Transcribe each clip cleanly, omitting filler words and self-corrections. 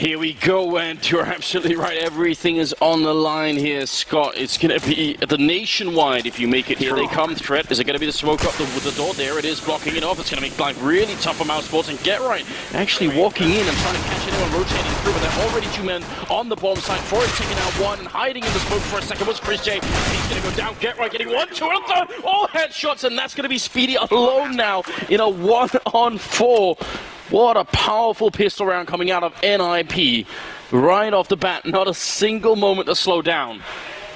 Here we go, and you're absolutely right. Everything is on the line here, Scott. It's going to be the nationwide if you make it. Here they come. Threat. Is it going to be the smoke up the door? There it is, blocking it off. It's going to make life really tough for Mousesports. And Get Right actually walking in and trying to catch anyone rotating through, but they're already two men on the bomb site. Forrest taking out one and hiding in the smoke for a second was Chris J. He's going to go down. Get Right getting 1, 2, and 3. All headshots, and that's going to be Speedy alone now in a 1-on-4. What a powerful pistol round coming out of NiP. Right off the bat, not a single moment to slow down.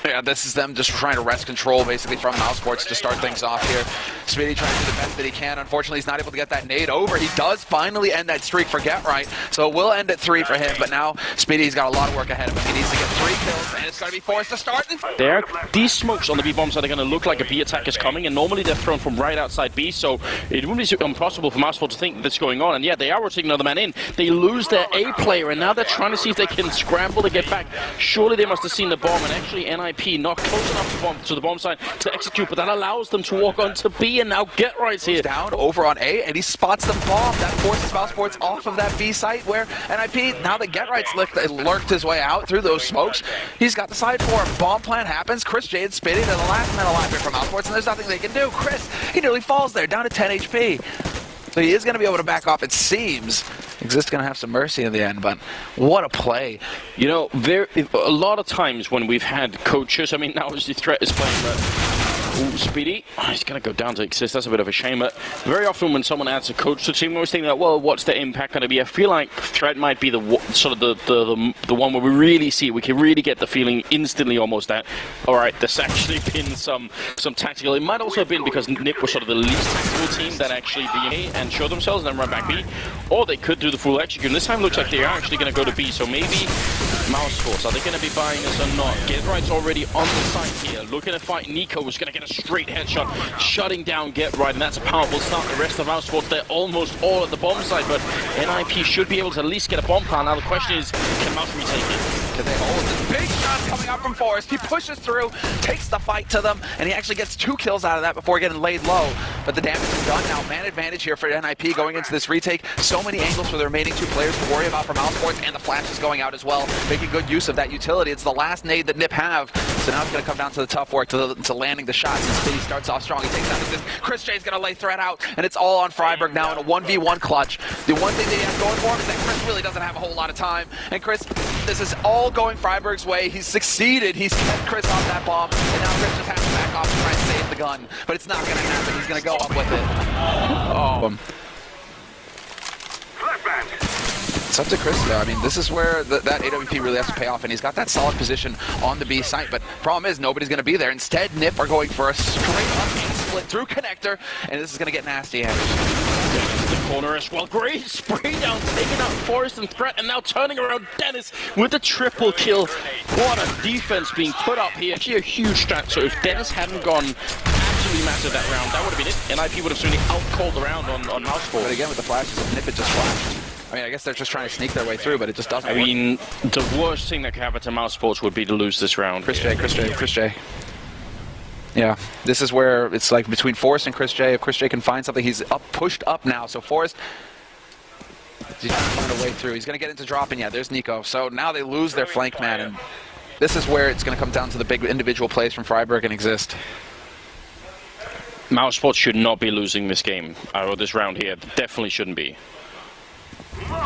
Yeah, this is them just trying to wrest control basically from Mousesports to start things off here. Speedy trying to do the best that he can. Unfortunately, he's not able to get that nade over. He does finally end that streak for Get Right, so it will end at 3 for him, but now Speedy's got a lot of work ahead of him. He needs to get 3 kills, and it's going to be forced to start. There, these smokes on the B bombs are going to look like a B attack is coming, and normally they're thrown from right outside B, so it wouldn't be impossible for Mousesports to think that's going on. And yeah, they are rotating another man in. They lose their A player, and now they're trying to see if they can scramble to get back. Surely they must have seen the bomb, and actually NiP not close enough to the bomb side to execute, but that allows them to walk on to B, and now Get Right's here. Down over on A, and he spots the bomb. That forces Mousesports off of that B site where NiP, now that Get Right's lurked his way out through those smokes, he's got the side for him. Bomb plant happens. Chris J and Speedy, they're the last men alive here from Mousesports, and there's nothing they can do. Chris, he nearly falls there, down to 10 HP. So he is going to be able to back off, it seems. Exist going to have some mercy in the end, but what a play. You know, a lot of times when we've had coaches, I mean, now as the Threat is playing, but Speedy, he's going to go down to Exist. That's a bit of a shame, but very often when someone adds a coach to the team, we always think that, well, what's the impact going to be? I feel like Threat might be the one where we really see, we can really get the feeling instantly almost that, all right, there's actually been some tactical. It might also have been because NiP was sort of the least tactical team that actually be A and show themselves and then run back B, or they could do the full execute. And this time looks like they are actually going to go to B, so maybe Mousesports, are they going to be buying this or not? Get Right's already on the site here, looking to fight Nico, who's going to get a straight headshot, shutting down Get Right, and that's a powerful start. The rest of Mousesports, they're almost all at the bomb site, but NiP should be able to at least get a bomb plant. Now the question is, can Mouse retake it? Can they hold it? Big shot coming up from Forrest. He pushes through, takes the fight to them, and he actually gets 2 kills out of that before getting laid low. But the damage is done now. Man advantage here for NiP going into this retake. So many angles for the remaining 2 players to worry about for Mousesports, and the flash is going out as well, making good use of that utility. It's the last nade that NiP have, so now it's going to come down to the tough work, to landing the shots. And Speedy starts off strong. He takes out this. Chris J's going to lay Threat out, and it's all on Freiburg now in a 1v1 clutch. The one thing that he has going for him is that Chris really doesn't have a whole lot of time, and Chris, this is all going Freiburg's way. He's succeeded. He's kept Chris off that bomb, and now Chris just has to back off and try and save the gun. But it's not going to happen. He's going to go up with it. Oh. It's up to Chris though. I mean, this is where that AWP really has to pay off, and he's got that solid position on the B site, but problem is nobody's going to be there. Instead, NiP are going for a straight up split through connector, and this is going to get nasty. The corner as well. Great spray down, taking out Forrest and Threat, and now turning around Dennis with the triple kill. What a defense being put up here. Actually a huge strat, so if Dennis hadn't gone absolutely massive that round, that would have been it. NiP would have certainly out-called the round on Mousesports. But again, with the flashes, NiP had just flashed. I mean, I guess they're just trying to sneak their way through, but it just doesn't work. I mean, the worst thing that could happen to Mousesports would be to lose this round. Chris J. Yeah, this is where it's like between Forrest and Chris J. If Chris J can find something, he's pushed up now. So Forrest, he's trying to find a way through. He's going to get into dropping. Yeah, there's Nico. So now they lose their flank man, and this is where it's going to come down to the big individual plays from Freiburg and Exist. Mousesports should not be losing this game, or this round here. Definitely shouldn't be.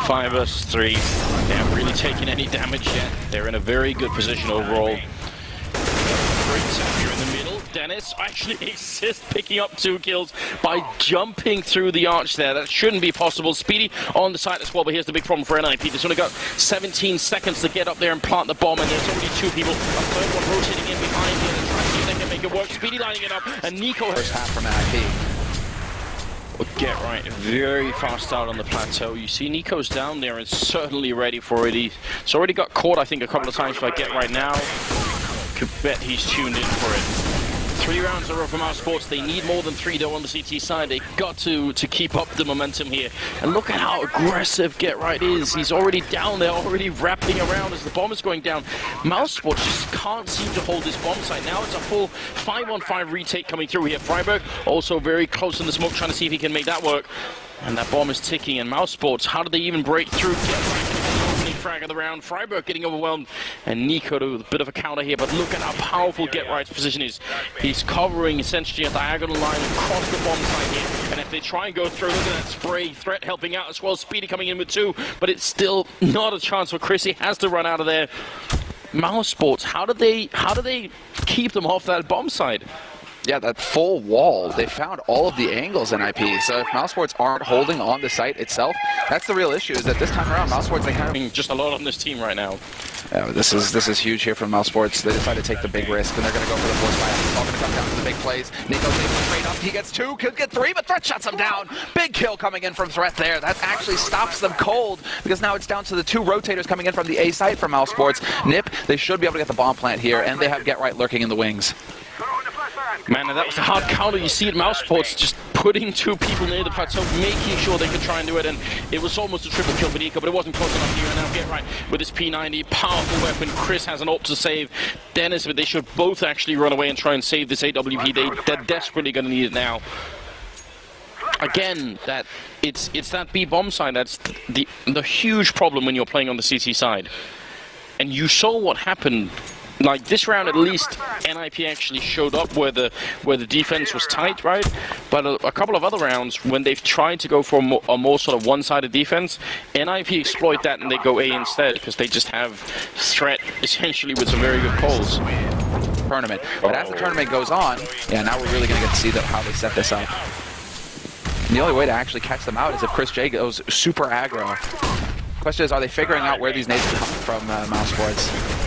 5 vs 3. They haven't really taken any damage yet. They're in a very good position overall. Great tap here in the middle. Dennis actually assists, picking up 2 kills by jumping through the arch there. That shouldn't be possible. Speedy on the side as well, but here's the big problem for NiP. They've only got 17 seconds to get up there and plant the bomb, and there's already 2 people. A third one rotating in behind here and trying to see if they can make it work. Speedy lining it up, and Nico first half from NiP. Get Right, very fast out on the plateau. You see Nico's down there and certainly ready for it. He's already got caught, I think, a couple of times by Get Right now. Could bet he's tuned in for it. 3 rounds in a row for Mousesports. They need more than 3 though on the CT side. They got to keep up the momentum here. And look at how aggressive Get Right is. He's already down there, already wrapping around as the bomb is going down. Mousesports just can't seem to hold this bomb site. Now it's a full 5-on-5 retake coming through here. Freiburg also very close in the smoke, trying to see if he can make that work. And that bomb is ticking. And Mousesports, how did they even break through? Get Right frag of the round. Freiburg getting overwhelmed, and NiP with a bit of a counter here, but look at how powerful Get Right's position is. He's covering essentially a diagonal line across the bomb side here, and if they try and go through, look at that spray. Threat helping out as well. Speedy coming in with 2, but it's still not a chance for Chris. He has to run out of there. Mousesports, how do they keep them off that bomb side? Yeah, that full wall. They found all of the angles in NiP. So if Mousesports aren't holding on the site itself, that's the real issue. Is that this time around, Mousesports, they kind of just a lot on this team right now. Yeah, this is huge here from Mousesports. They decide to take the big risk, and they're going to go for the force fire. It's all going to come down to the big plays. Nico's able to trade up. He gets 2, could get 3, but Threat shuts him down. Big kill coming in from Threat there. That actually stops them cold, because now it's down to the 2 rotators coming in from the A site from Mousesports. NiP, they should be able to get the bomb plant here, and they have Get Right lurking in the wings. Man, that was a hard counter. You see it, Mousesports just putting 2 people near the plateau, making sure they could try and do it, and it was almost a triple kill for NiP, but it wasn't close enough here. And now Get Right with his P90, powerful weapon. Chris has an ult to save. Dennis, but they should both actually run away and try and save this AWP. They're desperately going to need it now. Again, it's that B bomb side that's the huge problem when you're playing on the CT side. And you saw what happened. Like this round, at least NiP actually showed up where the defense was tight, right? But a couple of other rounds, when they've tried to go for a more sort of one-sided defense, NiP exploit that and they go A instead because they just have Threat essentially with some very good calls. Tournament, but as the tournament goes on, yeah, now we're really going to get to see how they set this up. And the only way to actually catch them out is if Chris J goes super aggro. Question is, are they figuring out where these nades are coming from, Mousesports?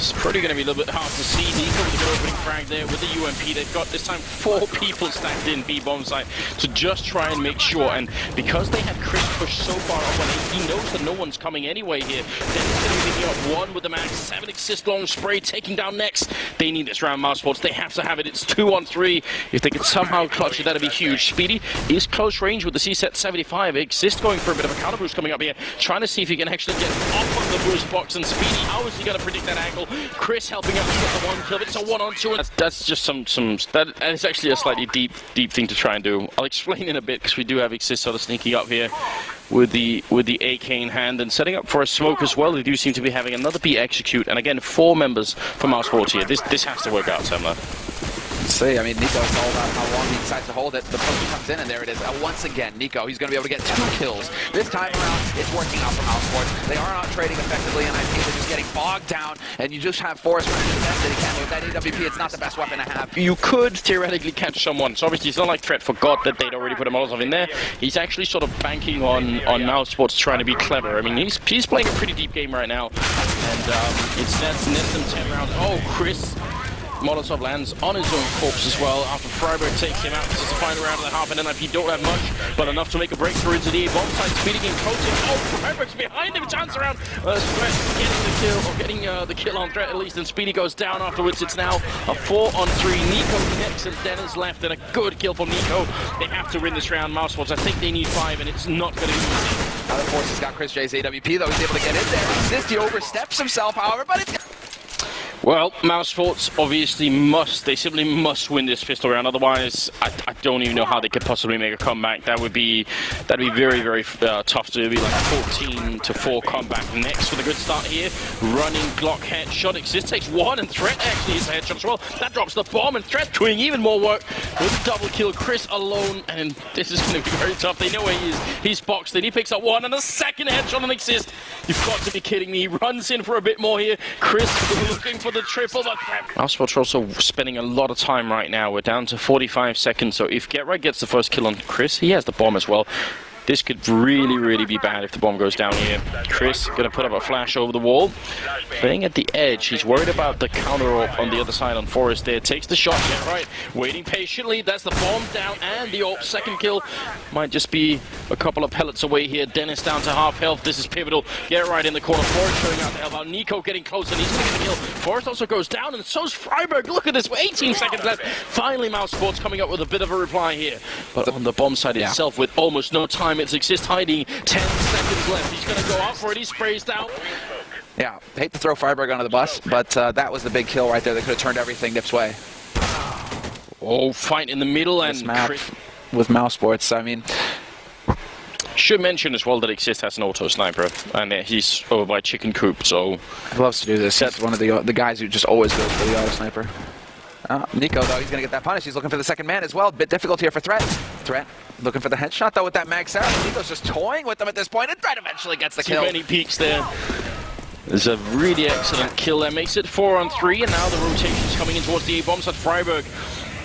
It's probably going to be a little bit hard to see. NiP with a good opening frag there with the UMP. They've got this time 4 people stacked in B bomb site to just try and make sure. And because they had Chris pushed so far up on it, he knows that no one's coming anyway here. Then he's going to be picking up 1 with the max, 7 assist long spray, taking down next. They need this round, Mousesports. They have to have it. It's 2 on 3. If they could somehow clutch it, that'd be huge. Speedy is close range with the C-set 75. Exist going for a bit of a counter boost coming up here, trying to see if he can actually get off of the boost box. And Speedy, how is he going to predict that angle? Chris helping out to get the 1 kill, but it's a 1-on-2. That's just that is actually a slightly deep thing to try and do. I'll explain in a bit because we do have Exist sort of sneaking up here with the AK in hand and setting up for a smoke as well. They do seem to be having another B execute, and again 4 members for Mousesports here. This has to work out, Semler. See, I mean, NiPo's all about how long he decides to hold it. The poke comes in, and there it is. Once again, NiP, he's going to be able to get 2 kills. This time around, it's working out for Mousesports. They are not trading effectively, and I think they're just getting bogged down, and you just have Forrest running to the best that he can. With that AWP, it's not the best weapon to have. You could theoretically catch someone, so obviously it's not like Threat forgot that they'd already put a Molotov in there. He's actually sort of banking on Mousesports trying to be clever. I mean, he's playing a pretty deep game right now, and it's net them 10 rounds. Oh, Chris Molotov lands on his own corpse as well after Freiburg takes him out. This is the final round of the half, and NiP don't have much, but enough to make a breakthrough into the bomb site. Speedy getting close in. Oh, Freiburg's behind him. Chance around. Threat getting the kill, or getting the kill on Threat at least, and Speedy goes down afterwards. It's now a 4-on-3. NiP next, and Dennis left, and a good kill from NiP. They have to win this round, Mousesports. I think they need 5, and it's not going to be easy. Now the Force has got Chris J's AWP, though. He's able to get in there. Exist, he oversteps himself, however, but it's... Well, Mousesports obviously they simply must win this pistol round. Otherwise, I don't even know how they could possibly make a comeback. That'd be very, very tough to be like 14-4 comeback next with a good start here. Running Glock headshot. Exist takes 1, and Threat actually is a headshot as well. That drops the bomb, and Threat doing even more work with double kill. Chris alone, and this is going to be very tough. They know where he is. He's boxed in. He picks up 1, and a second headshot on Exist. You've got to be kidding me. He runs in for a bit more here. Chris looking for the triple, but Mousesports are also spending a lot of time right now. We're down to 45 seconds, so if Get Right gets the first kill on Chris, he has the bomb as well. This could really, really be bad if the bomb goes down here. Chris going to put up a flash over the wall. Playing at the edge. He's worried about the counter AWP on the other side on Forrest there. Takes the shot. Get Right. Waiting patiently. That's the bomb down and the AWP. Second kill might just be a couple of pellets away here. Dennis down to half health. This is pivotal. Get Right in the corner. Forrest showing out to help out. NiP getting close, and he's going to get the kill. Forrest also goes down, and so's Freiburg. Look at this. 18 seconds left. Finally, Mousesports coming up with a bit of a reply here. But on the bomb side itself, with almost no time, it's Exist hiding. 10 seconds left. He's going to go out for it. He sprays down. Yeah, hate to throw Freiburg under the bus, but that was the big kill right there. They could have turned everything NiP's way. Oh, fight in the middle, and with Mousesports. I mean, Should mention as well that Exist has an auto sniper, and he's over by Chicken Coop, so... He loves to do this. He's one of the guys who just always goes for the auto sniper. NiP, though, he's going to get that punish. He's looking for the second man as well. Bit difficult here for Threat. Threat looking for the headshot, though, with that Mag Sarah. NiP's just toying with them at this point, and Threat eventually gets the kill. Too many peeks there. There's a really excellent kill there. Makes it 4-on-3, and now the rotation's coming in towards the A-bombs at Freiburg.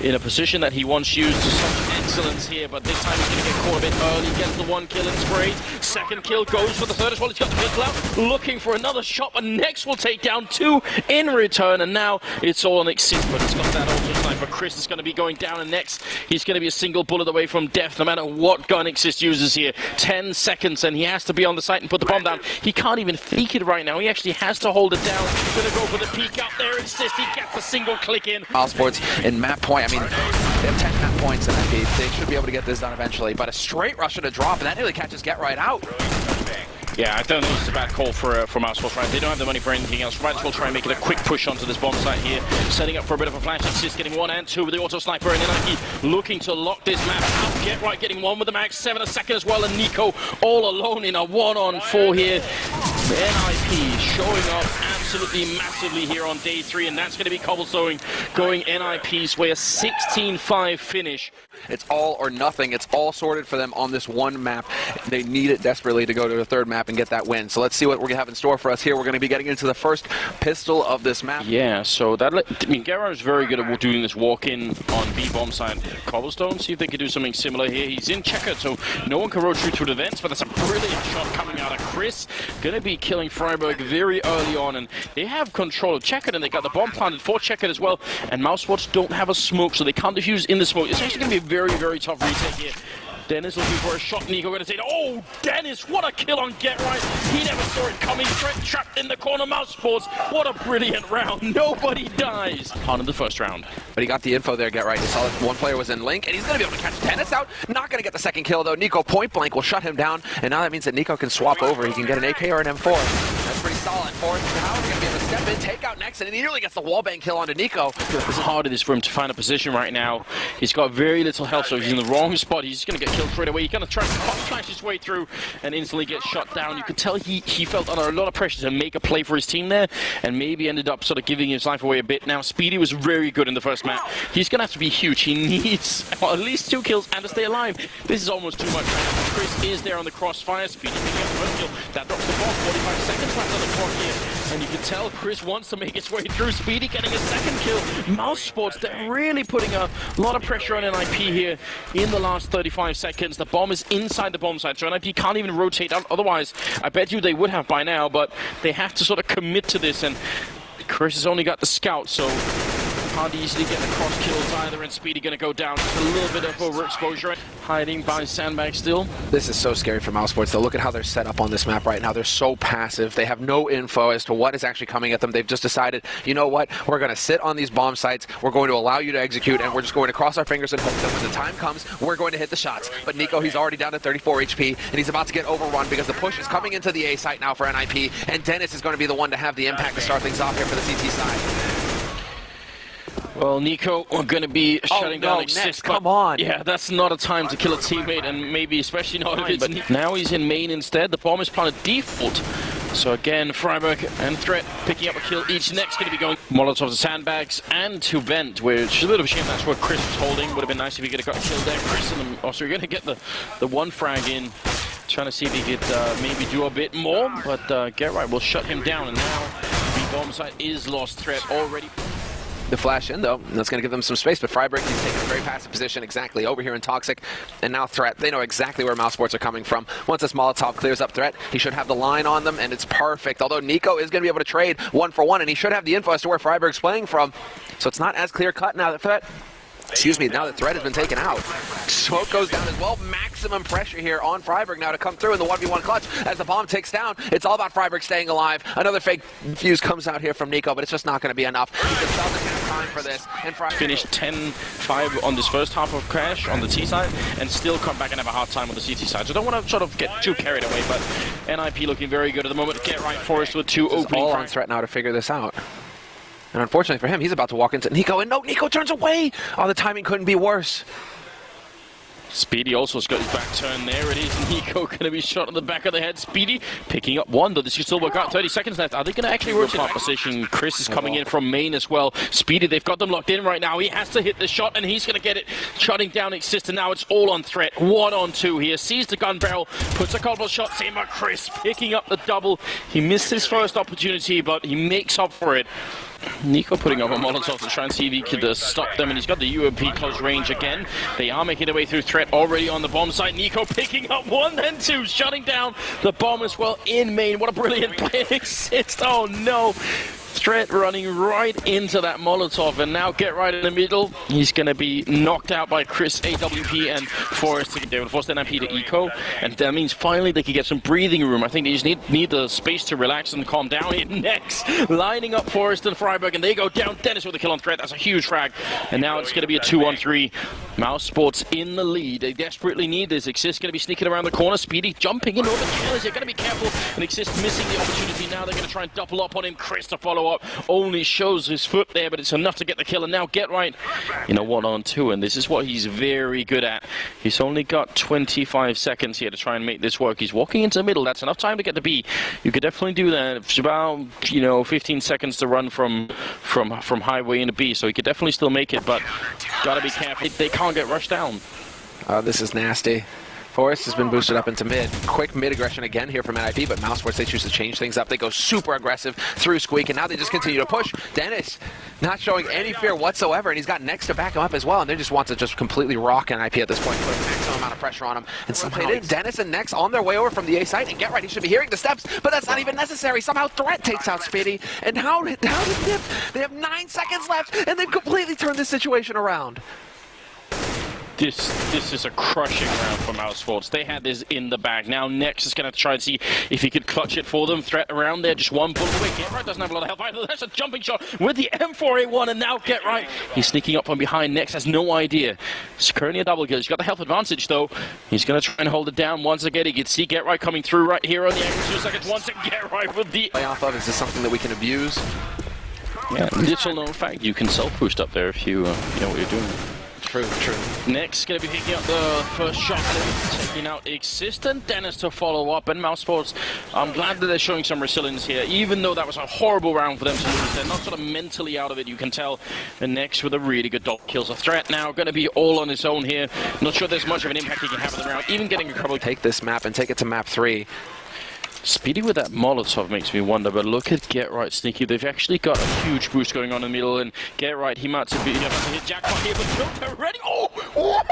In a position that he once used to such excellence here, but this time he's going to get caught a bit early. Gets the 1 kill in sprays. Second kill goes for the third as well. He's got the pistol out, looking for another shot, but next will take down 2 in return, and now it's all on Exist, but he's got that auto sniper. Chris is going to be going down, and next he's going to be a single bullet away from death, no matter what gun Exist uses here. 10 seconds, and he has to be on the site and put the bomb down. He can't even peek it right now. He actually has to hold it down. Going to go for the peek out there. Exist, he gets a single click in. Mousesports in map point. I mean, they have 10 map points in that game. They should be able to get this done eventually, but a straight rush and a drop, and that nearly catches Get Right out. Yeah, I don't think it's a bad call for Mousesports, right? They don't have the money for anything else. Might as well try and make it a quick push onto this bomb site here. Setting up for a bit of a flash. Exist getting 1 and 2 with the auto sniper, and NiP looking to lock this map out. Get Right getting 1 with the Mag 7 a second as well, and Nico all alone in a 1-on-4 here. NiP showing up absolutely massively here on day 3, and that's going to be Cobblestone going NiP's way, a 16-5 finish. It's all or nothing. It's all sorted for them on this one map. They need it desperately to go to the third map and get that win. So let's see what we're going to have in store for us here. We're going to be getting into the first pistol of this map. Yeah, so that, I mean, Guerrero is very good at doing this walk-in on B-bomb side. Cobblestone, see if they can do something similar here. He's in checkered, so no one can rotate through the vents, but that's a brilliant shot coming out of Chris. Going to be killing Freiburg very early on, and they have control of checkered, and they got the bomb planted for checkered as well. And Mousesports don't have a smoke, so they can't defuse in the smoke. It's actually going to be a very, very tough retake here. Dennis looking for a shot. Nico going to say, oh, Dennis, what a kill on Get Right. He never saw it coming. Threat trapped in the corner. Mousesports, what a brilliant round. Nobody dies. On in the first round. But he got the info there, Get Right. He saw that one player was in link, and he's going to be able to catch Dennis out. Not going to get the second kill, though. Nico point blank will shut him down, and now that means that Nico can swap over. He can get an AK or an M4. That's pretty solid. Forrest now going to be able to step in, take out next, and he nearly gets the wallbang kill onto Nico. It's hard for him to find a position right now. He's got very little health, so he's in the wrong spot. He's going to get killed straight away. He's going to try to flash his way through and instantly get shot down. You could tell he felt under a lot of pressure to make a play for his team there, and maybe ended up sort of giving his life away a bit. Now, Speedy was very good in the first map. He's going to have to be huge. He needs at least 2 kills and to stay alive. This is almost too much. Chris is there on the crossfire. Speedy picking up the first kill. That drops the ball. 45 seconds left on the clock here. And you can tell Chris wants to make his way through. Speedy getting a second kill. Mousesports, they're really putting a lot of pressure on NiP here in the last 35 seconds. The bomb is inside the bomb site, so NiP can't even rotate out. Otherwise, I bet you they would have by now, but they have to sort of commit to this, and Chris has only got the scout, so can't easily get the cross kills either, and Speedy gonna go down. Just a little bit of overexposure. Hiding by sandbag still. This is so scary for Mousesports, though. Look at how they're set up on this map right now. They're so passive. They have no info as to what is actually coming at them. They've just decided, you know what, we're gonna sit on these bomb sites, we're going to allow you to execute, and we're just going to cross our fingers and hope that when the time comes, we're going to hit the shots. But Nico, he's already down to 34 HP, and he's about to get overrun because the push is coming into the A site now for NiP, and Dennis is going to be the one to have the impact to start things off here for the CT side. Well, Nico, we're going to be shutting down Exist. Come on. Yeah, that's not a time to kill a teammate, and maybe especially not if it's... Now he's in main instead. The bomb is planted default. So again, Freiburg and Threat picking up a kill each. Next going to be going Molotovs to sandbags and to vent, which is a bit of a shame. That's where Chris was holding. Would have been nice if he could have got a kill there. Chris and also you're going to get the one frag in. Trying to see if he could maybe do a bit more, but Get Right will shut him down, and now the bomb site is lost. Threat already... The flash in, though, and that's going to give them some space, but Freiburg, he's taking a very passive position exactly over here in Toxic, and now Threat, they know exactly where Mousesports are coming from. Once this Molotov clears up Threat, he should have the line on them, and it's perfect, although Nico is going to be able to trade 1-for-1, and he should have the info as to where Freiburg's playing from, so it's not as clear-cut now that Threat... Excuse me, now that Threat has been taken out. Smoke goes down as well. Maximum pressure here on Freiburg now to come through in the 1v1 clutch as the bomb ticks down. It's all about Freiburg staying alive. Another fake fuse comes out here from Nico, but it's just not going to be enough. He just doesn't have time for this. And Freiburg finished 10-5 on this first half of Crash on the T side, and still come back and have a hard time on the CT side. So I don't want to sort of get too carried away, but NiP looking very good at the moment. Get Right, Forrest with 2 opening. All on Threat now to figure this out. And unfortunately for him, he's about to walk into Nico, and no, Nico turns away! Oh, the timing couldn't be worse. Speedy also has got his back turned. There it is. NiP going to be shot in the back of the head. Speedy picking up one, though this could still work out. 30 seconds left. Are they going to actually rotate the position? Chris is coming in from main as well. Speedy, they've got them locked in right now. He has to hit the shot, and he's going to get it. Shutting down Exist, and now it's all on threat. 1-on-2 here. Sees the gun barrel, puts a couple of shots in, but Chris picking up the double. He missed his first opportunity, but he makes up for it. NiP putting up a Molotov to try and see if he could stop them, and he's got the UMP close range again. They are making their way through threat already on the bomb site. NiP picking up one, then two, shutting down the bomb as well in main. What a brilliant play. Exist. Oh no. Threat running right into that Molotov, and now Get Right in the middle. He's going to be knocked out by Chris, AWP, and Forrest. They will force the NiP to eco, and that means finally they can get some breathing room. I think they just need the space to relax and calm down here. Next, lining up Forrest and Freiburg, and they go down. Dennis with a kill on threat. That's a huge frag, and now it's going to be a 2-on-3. Mousesports in the lead. They desperately need this. Exist going to be sneaking around the corner. Speedy jumping in over the killers. You're going to be careful, and Exist missing the opportunity. Now they're going to try and double up on him. Chris to follow up. Only shows his foot there, but it's enough to get the kill. And now Get Right in a 1-on-2, and this is what he's very good at. He's only got 25 seconds here to try and make this work. He's walking into the middle. That's enough time to get the B. You could definitely do that. It's about 15 seconds to run from highway into B, so he could definitely still make it, but gotta be careful. They can't get rushed down. This is nasty. Forrest has been boosted up into mid. Quick mid aggression again here from NiP, but Mousesports, they choose to change things up. They go super aggressive through Squeak, and now they just continue to push. Dennis not showing any fear whatsoever, and he's got Nex to back him up as well, and they just want to just completely rock NiP at this point, put a maximum amount of pressure on him. And somehow Dennis and Nex on their way over from the A site, and Get Right, he should be hearing the steps, but that's not even necessary. Somehow Threat takes out Speedy, and how did NiP? They have 9 seconds left, and they've completely turned this situation around. This is a crushing round for Mousesports. They had this in the bag. Now Nex is going to try and see if he could clutch it for them. Threat around there, just one bullet away. Get Right doesn't have a lot of health either. That's a jumping shot with the M4A1, and now Get Right. He's sneaking up from behind. Nex has no idea. It's currently a double kill. He's got the health advantage though. He's going to try and hold it down once again. He can see Get Right coming through right here on the angle. 2 seconds. Once again, Get Right with the play off of. Is this something that we can abuse? Yeah, little known fact. You can self-boost up there if you know what you're doing. True. Next, going to be picking up the first shot, taking out Exist, and Dennis to follow up. And Mousesports, I'm glad that they're showing some resilience here, even though that was a horrible round for them to lose. They're not sort of mentally out of it, you can tell. And Next with a really good double kills. A Threat now going to be all on his own here. Not sure there's much of an impact he can have in the round, even getting a couple. Take this map and take it to map 3. Speedy with that Molotov makes me wonder, but look at Get Right sneaky. They've actually got a huge boost going on in the middle, and Get Right, he might have to hit jackpot here, but killed already. Oh!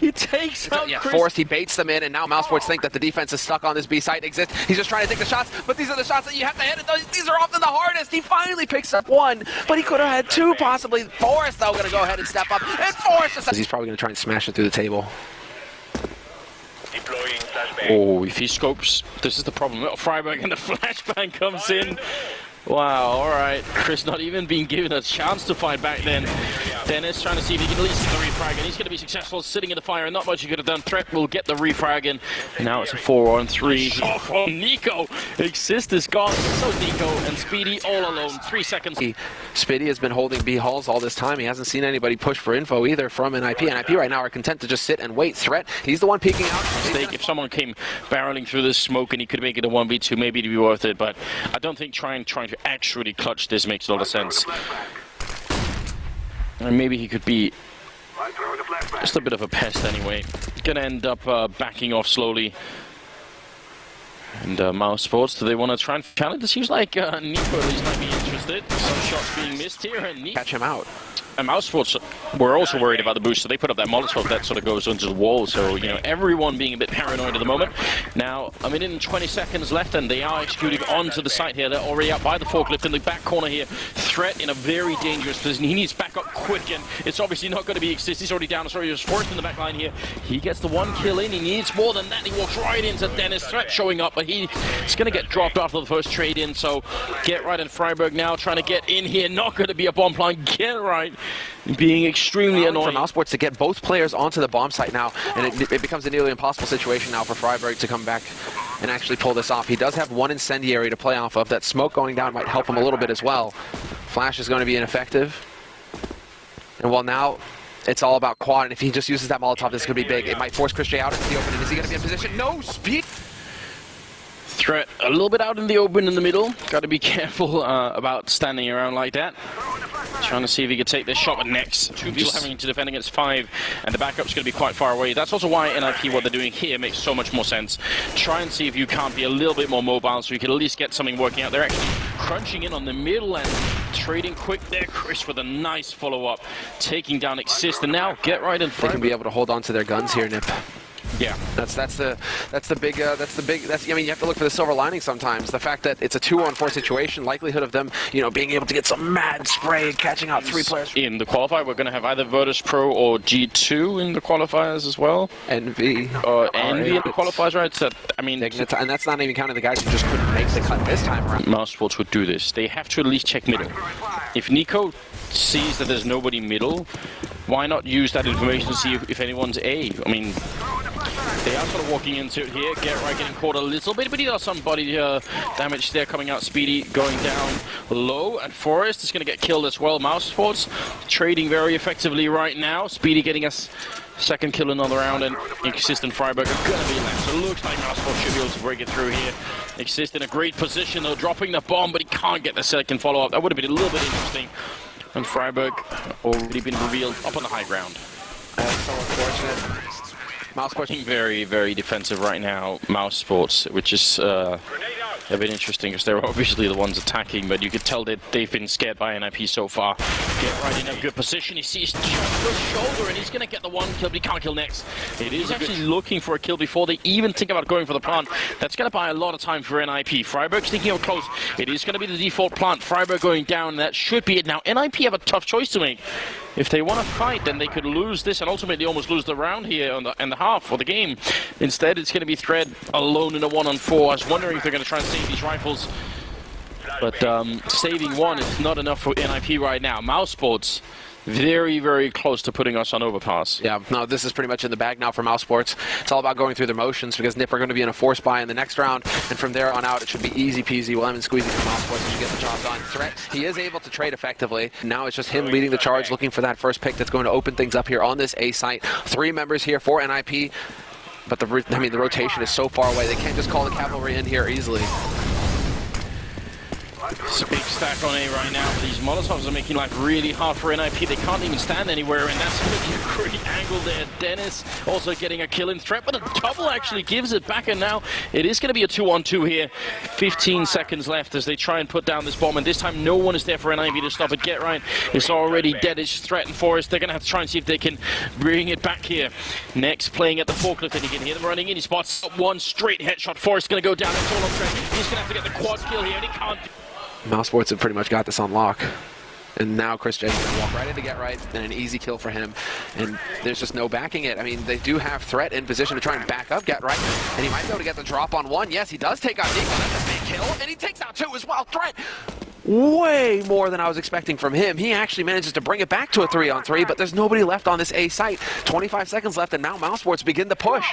He takes out Chris. Forrest, he baits them in, and now Mousesports think that the defense is stuck on this B site. Exist. He's just trying to take the shots, but these are the shots that you have to hit it. These are often the hardest. He finally picks up one, but he could have had 2 possibly. Forrest, though, going to go ahead and step up, and Forrest just... He's probably going to try and smash it through the table. Oh, if he scopes, this is the problem. Little Freiburg and the flashbang comes in. Wow, alright. Chris not even being given a chance to fight back then. Dennis trying to see if he can at least get the refrag, and he's going to be successful sitting in the fire, and not much he could have done. Threat will get the refrag, and now it's a 4-on-3 shot from NiP. Exist is gone, so NiP and Speedy all alone. 3 seconds. Speedy has been holding B halls all this time. He hasn't seen anybody push for info either from NiP. NiP right now are content to just sit and wait. Threat, he's the one peeking out. If someone came barreling through this smoke and he could make it a 1v2, maybe it'd be worth it, but I don't think trying to actually clutch this makes a lot of sense. And maybe he could be just a bit of a pest anyway. Gonna end up backing off slowly. And Mousesports, do they want to try and challenge? It seems like NiP at least might be interested. Some shots being missed here, and NiP catch him out. And Mousesports were also worried about the boost, so they put up that Molotov that sort of goes into the wall. So, everyone being a bit paranoid at the moment. Now, a minute and 20 seconds left, and they are executing onto the site here. They're already up by the forklift in the back corner here. Threat in a very dangerous position. He needs back up quick, and it's obviously not going to be Exist. He's already down. Sorry, he was forced in the back line here. He gets the 1 kill in. He needs more than that. He walks right into Dennis. Threat showing up, but he's going to get dropped after the first trade in. So, Get Right and Freiburg now trying to get in here. Not going to be a bomb plant. Get Right being extremely annoying. For Mousesports to get both players onto the bomb site now, and it becomes a nearly impossible situation now for Freiburg to come back and actually pull this off. He does have 1 incendiary to play off of. That smoke going down might help him a little bit as well. Flash is going to be ineffective. And while now It's all about quad, and if he just uses that Molotov, this could be big. It might force Chris J out into the open, and is he going to be in position? No, speed! Threat a little bit out in the open in the middle. Got to be careful about standing around like that. Trying to see if he could take this shot, but next, 2 people having to defend against 5, and the backup's going to be quite far away. That's also why NiP, what they're doing here, makes so much more sense. Try and see if you can't be a little bit more mobile, so you can at least get something working out. They're actually crunching in on the middle and trading quick there. Chris with a nice follow-up, taking down Exist, and now Get Right in front. They can be able to hold on to their guns here, NiP. Yeah, that's the big I mean, you have to look for the silver lining sometimes. The fact that it's a 2-on-4 situation, likelihood of them, being able to get some mad spray and catching out 3 players. In the qualifier, we're going to have either Virtus Pro or G2 in the qualifiers as well. NV. NV in the qualifiers, right? So, I mean, and that's not even counting the guys who just couldn't make the cut this time around. Mousesports would do this. They have to at least check middle. If Nico sees that there's nobody middle, why not use that information to see if anyone's A? I mean, they are sort of walking into it here. Get Right getting caught a little bit, but he does some body damage there coming out. Speedy going down low, and Forrest is going to get killed as well. Mousesports trading very effectively right now. Speedy getting us second kill another round, and Exist and Freiburg are going to be left. So it looks like Mousesports should be able to break it through here. Exist in a great position though, dropping the bomb, but he can't get the second follow-up. That would have been a little bit interesting. And Freiburg already been revealed up on the high ground. That's so unfortunate. Mousesports being very, very defensive right now. Mousesports, which is a bit interesting because they're obviously the ones attacking, but you could tell that they've been scared by NiP so far. Get Right in a good position. He sees just the shoulder, and he's going to get the 1 kill, but he can't kill next. It is actually looking for a kill before they even think about going for the plant. That's going to buy a lot of time for NiP. Freiburg's thinking of close. It is going to be the default plant. Freiburg going down. That should be it. Now, NiP have a tough choice to make. If they want to fight, then they could lose this and ultimately almost lose the round here in the half or the game. Instead, it's going to be Thread alone in a 1-on-4. I was wondering if they're going to try and save these rifles. But saving one is not enough for NiP right now. Mousesports very, very close to putting us on overpass. Yeah, no, this is pretty much in the bag now for Mousesports. It's all about going through their motions because NiP are going to be in a force buy in the next round, and from there on out, it should be easy peasy, lemon squeezy for Mousesports to get the job done. Threat, he is able to trade effectively. Now it's just him leading the charge, looking for that first pick that's going to open things up here on this A site. 3 members here for NiP, but the rotation is so far away, they can't just call the cavalry in here easily. It's a big stack on A right now. These Molotovs are making life really hard for NiP. They can't even stand anywhere, and that's going to be a great angle there. Dennis also getting a kill in Threat, but a double actually gives it back, and now it is going to be a 2-on-2 here. 15 seconds left as they try and put down this bomb, and this time no one is there for NiP to stop it. Get Right, it's already dead. It's Threat and Forrest. They're going to have to try and see if they can bring it back here. Next, playing at the forklift, and you can hear them running in. He spots one straight headshot. Forrest going to go down. It's all on Threat. He's going to have to get the quad kill here, and he can't. Mousesports have pretty much got this on lock. And now Chris J is going to walk right in to Get Right, and an easy kill for him. And there's just no backing it. I mean, they do have Threat in position to try and back up Get Right, and he might be able to get the drop on 1. Yes, he does take out Nico. That's a big kill, and he takes out 2 as well. Threat, way more than I was expecting from him. He actually manages to bring it back to a 3-on-3, but there's nobody left on this A site. 25 seconds left, and now Mousesports begin to push.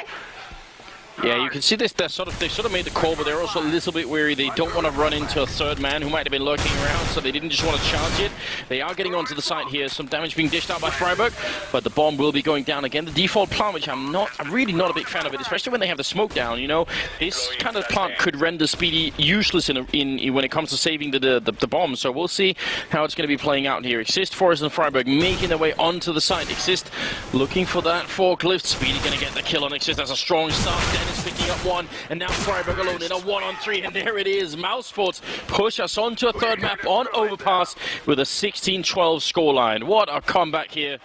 Yeah, you can see this. They sort of made the call, but they're also a little bit wary. They don't want to run into a third man who might have been lurking around, so they didn't just want to charge it. They are getting onto the site here. Some damage being dished out by Freiburg, but the bomb will be going down again. The default plant, which I'm really not a big fan of it, especially when they have the smoke down. You know, this kind of plant could render Speedy useless when it comes to saving the bomb. So we'll see how it's going to be playing out here. Exist, Forrest, and Freiburg making their way onto the site. Exist looking for that forklift. Speedy going to get the kill on Exist. That's a strong start. Dennis picking up 1, and now Freiburg alone in a 1-on-3, and there it is. Mousesports push us onto a third map on overpass with a 16-12 scoreline. What a comeback here.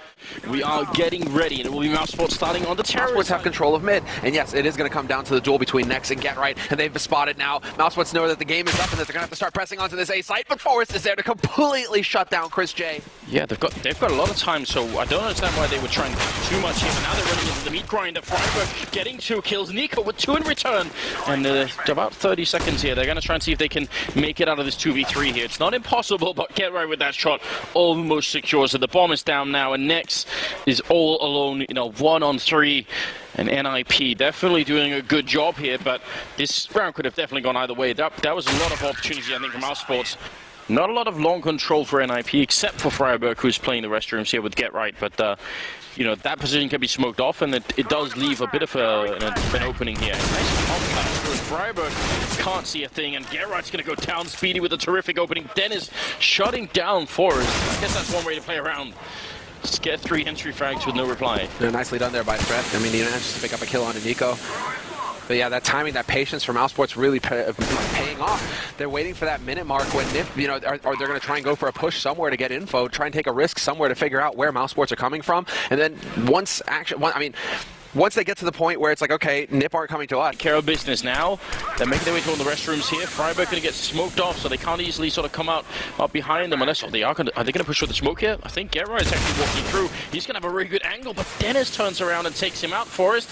We are getting ready, and it will be Mousesports starting on the terrorist. Mousesports have control of mid, and yes, it is going to come down to the duel between Nex and Get Right, and they've spotted now. Mousesports know that the game is up and that they're going to have to start pressing onto this A site, but Forrest is there to completely shut down Chris J. Yeah, they've got a lot of time, so I don't understand why they were trying to do too much here, but now they're running into the meat grinder. Freiburg getting 2 kills, Nico with 2 in return, and about 30 seconds here. They're going to try and see if they can make it out of this 2v3 here. It's not impossible, but Get Right with that shot almost secure. So the bomb is down now, and Nex is all alone in a 1-on-3. And NiP definitely doing a good job here, but this round could have definitely gone either way. That was a lot of opportunity, I think, from Mousesports. Not a lot of long control for NiP, except for Freiburg, who's playing the restrooms here with Get Right. But, you know, that position can be smoked off, and it does leave a bit of an opening here. Nice contact. Freiburg can't see a thing, and Get Right's going to go down. Speedy with a terrific opening. Dennis shutting down Forrest. I guess that's one way to play around. Just get 3 entry frags with no reply. Yeah, nicely done there by Fred. I mean, he managed to pick up a kill on Nico. But yeah, that timing, that patience for Mousesports really paying off. They're waiting for that minute mark when NiP, you know, they're going to try and go for a push somewhere to get info, try and take a risk somewhere to figure out where Mousesports are coming from. And then once they get to the point where it's like, okay, NiP aren't coming to us. Care of business now. They're making their way to one of the restrooms here. Freiburg going to get smoked off, so they can't easily sort of come out behind them unless they are going to push with the smoke here? I think Gerard is actually walking through. He's going to have a really good angle, but Dennis turns around and takes him out. Forrest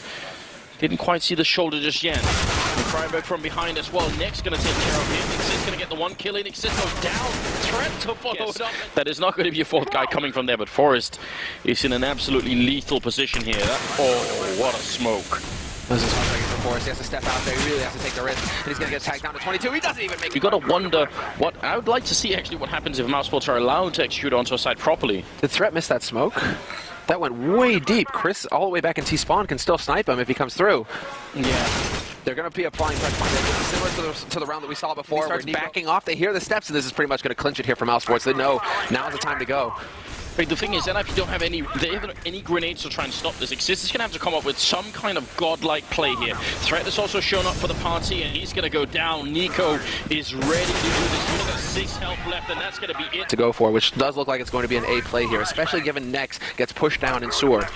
didn't quite see the shoulder just yet. And Freiburg from behind as well. Nick's going to take care of him. Exist going to get the 1 kill in. Exist goes down. Threat to follow it up. That is not going to be a 4th guy coming from there, but Forrest is in an absolutely lethal position here. Oh, what a smoke. This is frustrating for Forrest. He has to step out there. He really has to take the risk. And he's going to get tagged down to 22. He doesn't even make it. You got to wonder what I would like to see actually what happens if Mousesports are allowed to execute onto a side properly. Did Threat miss that smoke? That went way deep. Chris, all the way back in T-spawn, can still snipe him if he comes through. Yeah. They're going to be applying pressure. Similar to the round that we saw before. He starts backing off. They hear the steps, and this is pretty much going to clinch it here for Mousesports. They know now's the time to go. But the thing is, NiP don't have any grenades to try and stop this. Exist is going to have to come up with some kind of godlike play here. Threat has also shown up for the party, and he's going to go down. Nico is ready to do this. He's got 6 health left, and that's going to be it. To go for, which does look like it's going to be an A play here, especially given Nex gets pushed down in sewer.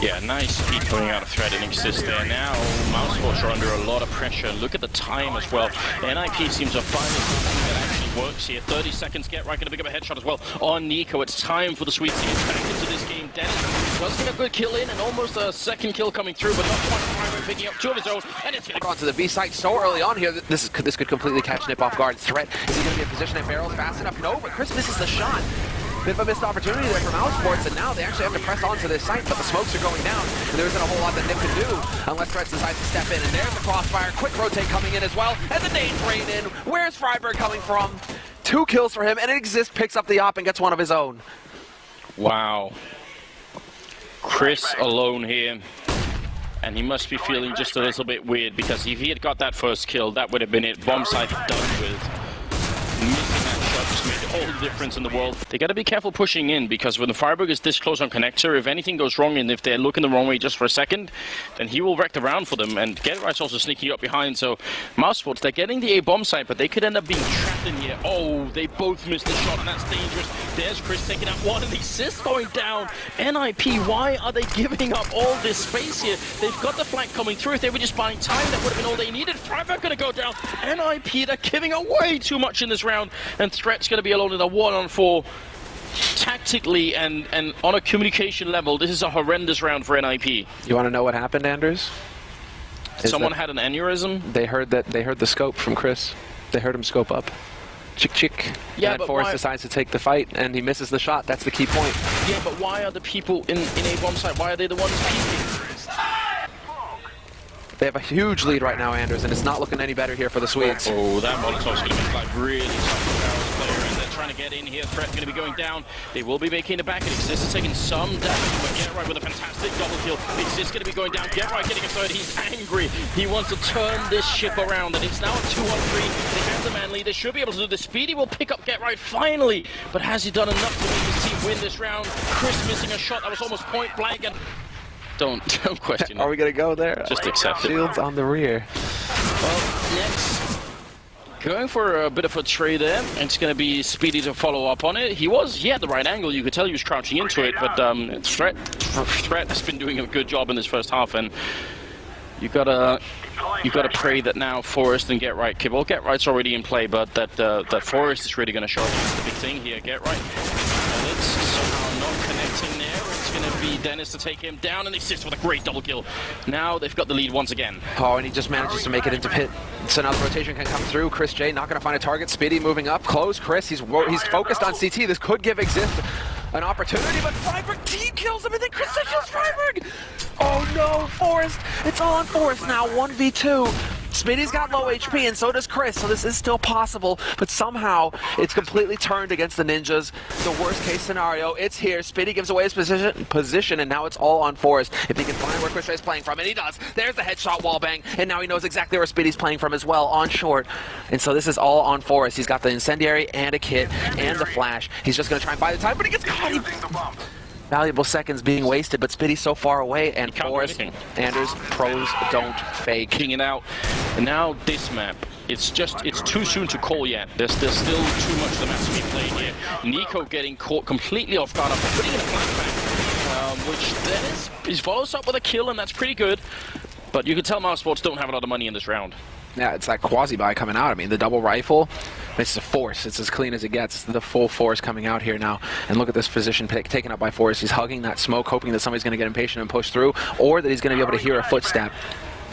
Yeah, nice speed coming out of Threat and Exist there. Now, Mousesports are under a lot of pressure. Look at the time as well. NiP seems to find something that actually works here. 30 seconds, Get Right, going to pick up a headshot as well on Nico. It's time for the Swedes to get back into this game. Dennis was getting a good kill in and almost a 2nd kill coming through, but not quite. Freiburg picking up 2 of his own, and it's going to go onto the B site so early on here. This could completely catch NiP off guard. Threat, is he going to be in position at barrels fast enough? No, but Chris misses the shot. Bit of a missed opportunity there for Mousesports, and now they actually have to press onto this site, but the smokes are going down, and there isn't a whole lot that NiP can do unless Threat decides to step in. And there's the crossfire, quick rotate coming in as well, and the nades rain in. Where's Freiburg coming from? 2 kills for him, and Exist picks up the op and gets one of his own. Wow. Chris alone here. And he must be feeling just a little bit weird, because if he had got that 1st kill, that would have been it. Bomb site done with. Missing that shot just made all the difference in the world. They got to be careful pushing in, because when the Freiburg is this close on connector, if anything goes wrong and if they're looking the wrong way just for a second, then he will wreck the round for them. And Get Right's also sneaking up behind, so Mousesports, they're getting the A bomb site, but they could end up being trapped in here. Oh, they both missed the shot, and that's dangerous. There's Chris taking out 1, and the assist going down. NiP, why are they giving up all this space here? They've got the flank coming through. If they were just buying time, that would have been all they needed. Freiburg going to go down. NiP, they're giving away too much in this round, and Threat's going to be alone in a 1-on-4. Tactically and on a communication level, this is a horrendous round for NiP. You want to know what happened, Anders? Someone had an aneurysm? They heard the scope from Chris. They heard him scope up. Chick chick. Yeah, and Forrest decides to take the fight, and he misses the shot. That's the key point. Yeah, but why are the people in A bomb site? Why are they the ones peeking? They have a huge lead right now, Anders, and it's not looking any better here for the Swedes. Oh, that Molotov's going to make life really tough for Barrel's player, and they're trying to get in here. Threat going to be going down. They will be making it back, and Exist is taking some damage, but Get Right with a fantastic double kill. Exist going to be going down. Get Right getting a 3rd. He's angry. He wants to turn this ship around, and it's now a 2-on-3. They have the man lead. They should be able to do this. Speedy will pick up Get Right finally, but has he done enough to make his team win this round? Chris missing a shot that was almost point blank, and don't question it. Are we going to go there? Just accept it. Shields on the rear. Well, next, going for a bit of a trade there. It's going to be Speedy to follow up on it. He had the right angle. You could tell he was crouching into it, but Threat has been doing a good job in this 1st half, and you gotta pray that now Forrest and Get Right. Well, Get Right's already in play, but that Forrest is really going to show up. That's the big thing here. Get Right. And it's somehow not connecting there. It's going to be Dennis to take him down, and Exist with a great double kill. Now they've got the lead once again. Oh, and he just manages to make it into pit. So now the rotation can come through. Chris J not going to find a target. Speedy moving up close. Chris, he's focused on CT. This could give Exist an opportunity, but Freiburg team kills him, and then Chris kills Freiburg. Oh no, Forrest! It's all on Forrest now. 1v2. Spitty's got low HP, and so does Chris, so this is still possible, but somehow it's completely turned against the Ninjas. The worst case scenario, it's here. Spitty gives away his position, and now it's all on Forrest. If he can find where Chris is playing from, and he does. There's the headshot wallbang, and now he knows exactly where Spitty's playing from as well, on short. And so this is all on Forrest. He's got the incendiary and a kit and the flash. He's just going to try and buy the time, but he gets caught. Valuable seconds being wasted, but Spitty's so far away, and Forrest, Anders, pros don't fake. King it out. And now this map, it's too soon to call yet. There's still too much of the map to be played here. NiP getting caught completely off guard after putting in a flashbang, which then he follows up with a kill, and that's pretty good. But you can tell Mousesports don't have a lot of money in this round. Yeah, it's that quasi-buy coming out. I mean, the double rifle, it's a force. It's as clean as it gets. It's the full force coming out here now. And look at this position taken up by Forrest. He's hugging that smoke, hoping that somebody's going to get impatient and push through, or that he's going to be able to hear a footstep.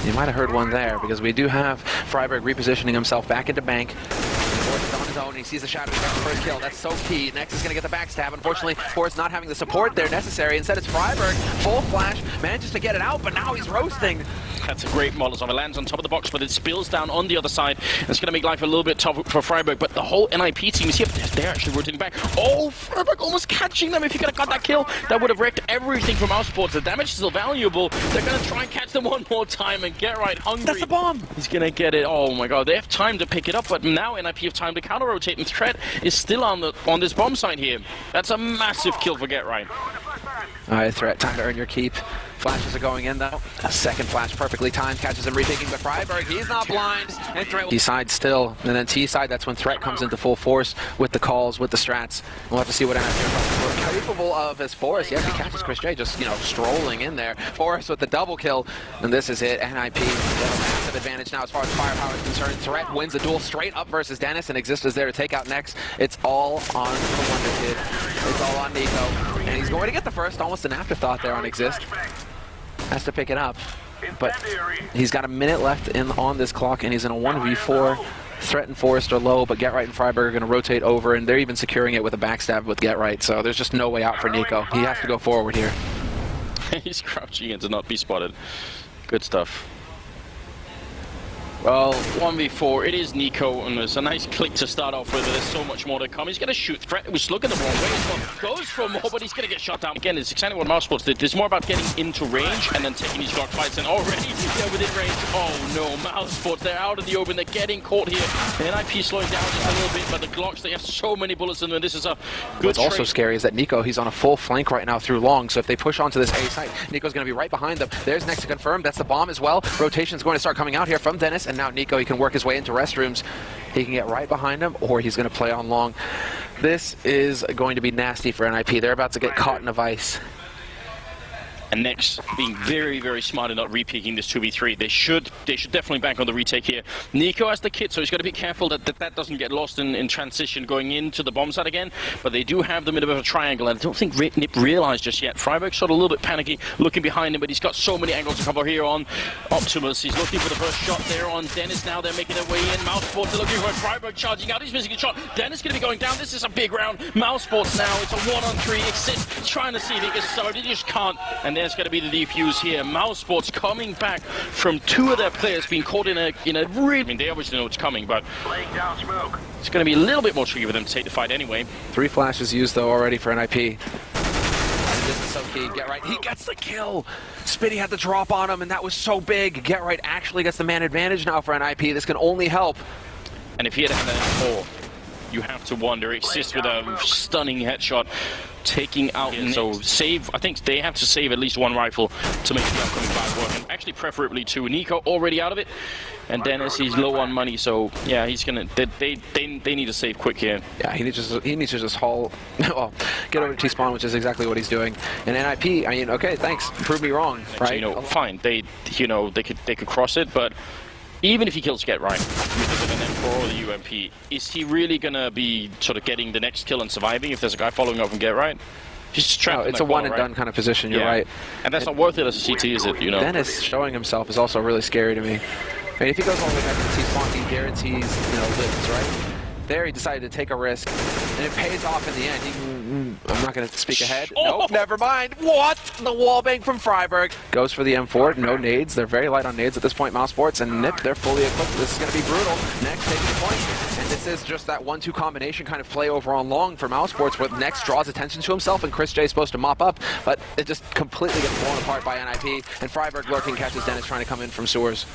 You might have heard one there, because we do have Freiberg repositioning himself back into bank. Forrest is on his own, and he sees the shadow for the first kill. That's so key. Next is going to get the backstab. Unfortunately, Forrest not having the support there necessary. Instead, it's Freiberg. Full flash. Manages to get it out, but now he's roasting. That's a great Molotov. It lands on top of the box, but it spills down on the other side. It's going to make life a little bit tough for Freiberg, but the whole NiP team is here. They're actually rotating back. Oh, Freiberg almost catching them. If he could have got that kill, that would have wrecked everything from Mousesports. The damage is still valuable. They're going to try and catch them one more time and get right hungry. That's the bomb. He's going to get it. Oh my god, they have time to pick it up, but now NiP have time to counter-rotate, and Threat is still on this bomb site here. That's a massive kill for Get Right. All right, Threat, time to earn your keep. Flashes are going in, though. A second flash perfectly timed, catches him rethinking, but Freiberg, he's not blind. And Threat D-side still, and then T-side, that's when Threat comes into full force with the calls, with the strats. We'll have to see what NiP are capable of as Forrest. Yes, he catches Chris J just, strolling in there. Forrest with the double kill, and this is it. NiP, they have a massive advantage now as far as firepower is concerned. Threat wins the duel straight up versus Dennis, and Exist is there to take out next. It's all on the Wonder Kid. It's all on Nico. And he's going to get the first, almost an afterthought there on Exist. Has to pick it up, but he's got a minute left on this clock, and he's in a 1v4. Threat and Forrest are low, but Get Right and Freiberg are going to rotate over, and they're even securing it with a backstab with Get Right, so there's just no way out for Nico. He has to go forward here. He's crouching in to not be spotted. Good stuff. Well, 1v4, it is Nico, and there's a nice click to start off with. There's so much more to come. He's going to shoot. Threat was looking the wrong way as well. Goes for more, but he's going to get shot down. Again, it's exactly what Mousesports did. There's more about getting into range and then taking these dog fights, and already they're within range. Oh no, Mousesports, they're out in the open. They're getting caught here. The NiP slowing down just a little bit, but the Glocks, they have so many bullets in them. This is a good What's also scary is that Nico, he's on a full flank right now through long, so if they push onto this A site, Nico's going to be right behind them. There's next to confirm. That's the bomb as well. Rotation's going to start coming out here from Dennis, and now Nico, he can work his way into restrooms. He can get right behind him, or he's going to play on long. This is going to be nasty for NiP. They're about to get caught in a vice. And next, being very, very smart in not re-peeking this 2v3. They should definitely bank on the retake here. Nico has the kit, so he's got to be careful that doesn't get lost in transition going into the bomb site again. But they do have them in a bit of a triangle, and I don't think NiP realized just yet. Freiberg's sort of a little bit panicky, looking behind him, but he's got so many angles to cover here on Optimus. He's looking for the first shot there on Dennis. Now they're making their way in. Mousesports are looking for Freiberg charging out. He's missing a shot. Dennis going to be going down. This is a big round. Mousesports now, it's a 1-on-3. Exist trying to see if he gets started. He just can't. And there's going to be the defuse here. Mousesports coming back from two of their players being caught in a really... I mean, they obviously know what's coming, but it's going to be a little bit more tricky for them to take the fight anyway. 3 flashes used, though, already for NiP. This is so key. Get Right. He gets the kill. Spitty had the drop on him, and that was so big. Get Right actually gets the man advantage now for NiP. This can only help. And if he had had an M4, you have to wonder. Exist with a stunning headshot, taking out. So save. I think they have to save at least one rifle to make the upcoming fight work, and actually preferably 2. Nico already out of it, and Dennis, he's low on money, so yeah, he's gonna. They need to save quick here. Yeah, he needs to just haul. Well, get over to T-spawn, which is exactly what he's doing. And NiP, I mean, okay, thanks, prove me wrong, right? So, fine. They could cross it, but even if he kills Get Right with an M4 or the UMP, is he really gonna be sort of getting the next kill and surviving if there's a guy following up from Get Right? He's just trapped. No, it's a one and done kind of position. You're right, and that's not worth it as a CT, is it? Dennis showing himself is also really scary to me. I mean, if he goes all the way back to T-spawn, he guarantees lives, right? There he decided to take a risk, and it pays off in the end. I'm not going to speak ahead. Nope, never mind. What? The wallbang from Freiburg. Goes for the M4. No nades. They're very light on nades at this point, Mousesports, and NiP, they're fully equipped. This is going to be brutal. Next, taking the point. And this is just that 1-2 combination kind of play over on long for Mousesports, where Next draws attention to himself, and Chris J is supposed to mop up, but it just completely gets blown apart by NiP, and Freiburg lurking catches Dennis trying to come in from sewers.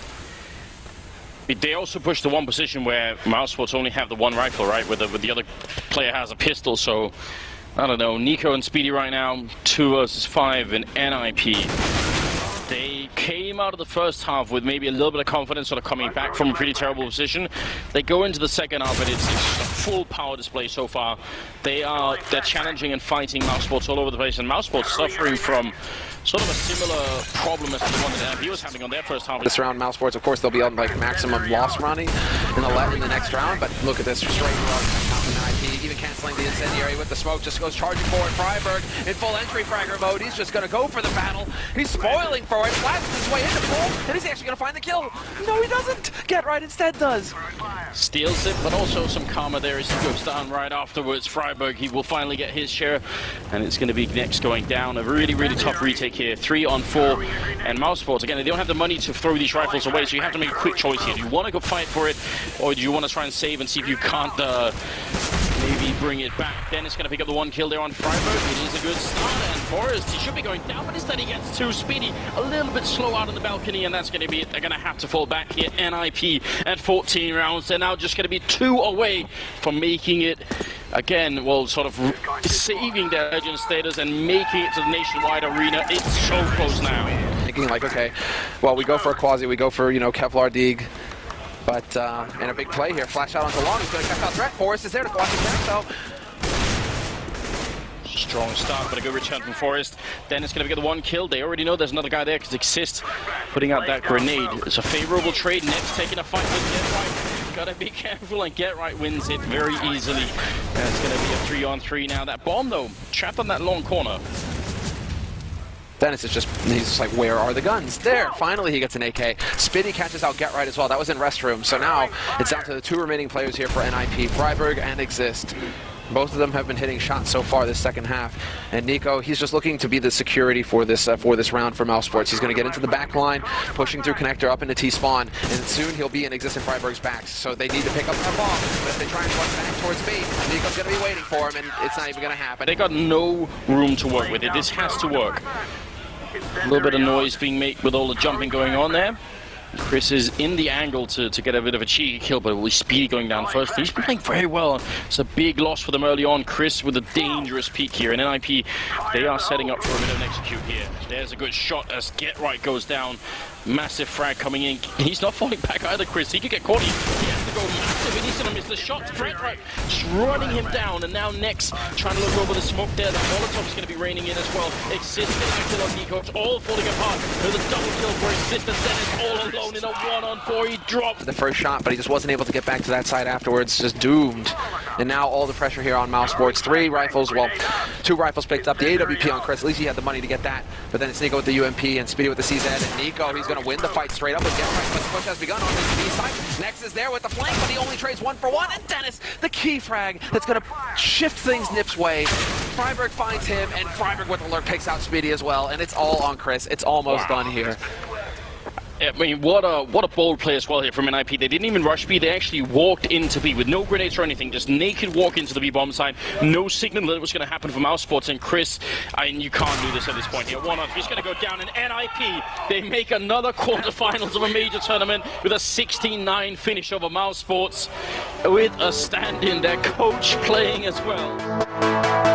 They also push the one position where Mousesports only have the one rifle, right? Where the other player has a pistol, so I don't know. Nico and Speedy right now, 2 versus 5 in NiP. They came out of the first half with maybe a little bit of confidence, sort of coming back from a pretty terrible position. They go into the second half, and it's a full power display so far. They're challenging and fighting Mousesports all over the place, and Mousesports suffering from sort of a similar problem as the one that NiP was having on their first half. This round, Mousesports, of course, they'll be on like maximum loss running in the next round, but look at this straight run from NiP, even canceling the incendiary with the smoke, just goes charging forward. Freiburg in full entry fragger mode. He's just going to go for the battle. He's spoiling for it, blasts his way into pull, and he's actually going to find the kill. No, he doesn't. Get Right instead does. Steals it, but also some karma there as he goes down right afterwards. Freiburg, he will finally get his share, and it's going to be Next going down. A really, really tough retake here, 3 on 4, and Mousesports, again, they don't have the money to throw these rifles away, so you have to make a quick choice here. Do you want to go fight for it, or do you want to try and save and see if you can't maybe bring it back? Then it's going to pick up the 1 kill there on Freiburg. It is a good start, and Forrest, he should be going down, but instead he gets 2. Speedy a little bit slow out on the balcony, and that's going to be it. They're going to have to fall back here. NiP at 14 rounds. They're now just going to be 2 away from making it again, well, sort of saving their legend status and making it to the nationwide arena. It's so close now. Thinking like, okay, well, we go for a quasi, we go for, you know, Kevlar Deeg. But, in a big play here, flash out onto long, he's going to catch out threat. Forrest is there to go after back, though. Strong start, but a good return from Forrest. Then it's going to get the 1 kill. They already know there's another guy there because Exist putting out that grenade. It's a favorable trade. Next taking a fight with Get Right. Gotta be careful, and Get Right wins it very easily. And it's going to be a 3 on 3 now. That bomb, though, trapped on that long corner. Dennis is just, he's just like, where are the guns? There, finally he gets an AK. Spitty catches out Get Right as well. That was in restroom. So now it's down to the 2 remaining players here for NiP, Freiburg and Exist. Both of them have been hitting shots so far this second half. And Nico, he's just looking to be the security for this round for Mousesports. He's going to get into the back line, pushing through connector up into T-spawn, and soon he'll be in Exist and Freiburg's backs. So they need to pick up their bomb. But if they try and run back towards B, Nico's going to be waiting for him, and it's not even going to happen. They got no room to work with it. This has to work. A little bit of noise being made with all the jumping going on there. Chris is in the angle to get a bit of a cheeky kill, but with Speedy going down first. He's been playing very well. It's a big loss for them early on. Chris with a dangerous peek here. And NiP, they are setting up for a bit of an execute here. There's a good shot as Get Right goes down. Massive frag coming in. He's not falling back either, Chris. He could get caught. He has to go massive, and he's going to miss the shot. Get Right just running him down, and now Next trying to look over the smoke there. The Molotov is going to be raining in as well. Exist getting a kill on Nico. It's all falling apart. There's a double kill for Exist, and Dennis all alone in a 1 on 4. He drops the first shot, but he just wasn't able to get back to that side afterwards. Just doomed. And now all the pressure here on Mousesports. 3 rifles, well, 2 rifles picked up. The AWP on Chris, at least he had the money to get that. But then it's Nico with the UMP and Speedy with the CZ. And Nico, he's going to win the fight straight up with Get Right, but the push has begun on his B side. Next is there with the flank, but he only trades 1 for 1. And Dennis, the key frag that's going to shift things NiP's way. Freiburg finds him, and Freiburg with the lurk takes out Speedy as well. And it's all on Chris. It's almost done here. I mean, what a bold play as well here from NiP. They didn't even rush B. They actually walked into B with no grenades or anything. Just naked walk into the B bomb side. No signal that it was going to happen for Mousesports. And Chris, you can't do this at this point here. 1 on 3 is going to go down. And NiP, they make another quarterfinals of a major tournament with a 16-9 finish over Mousesports with a stand-in. Their coach playing as well.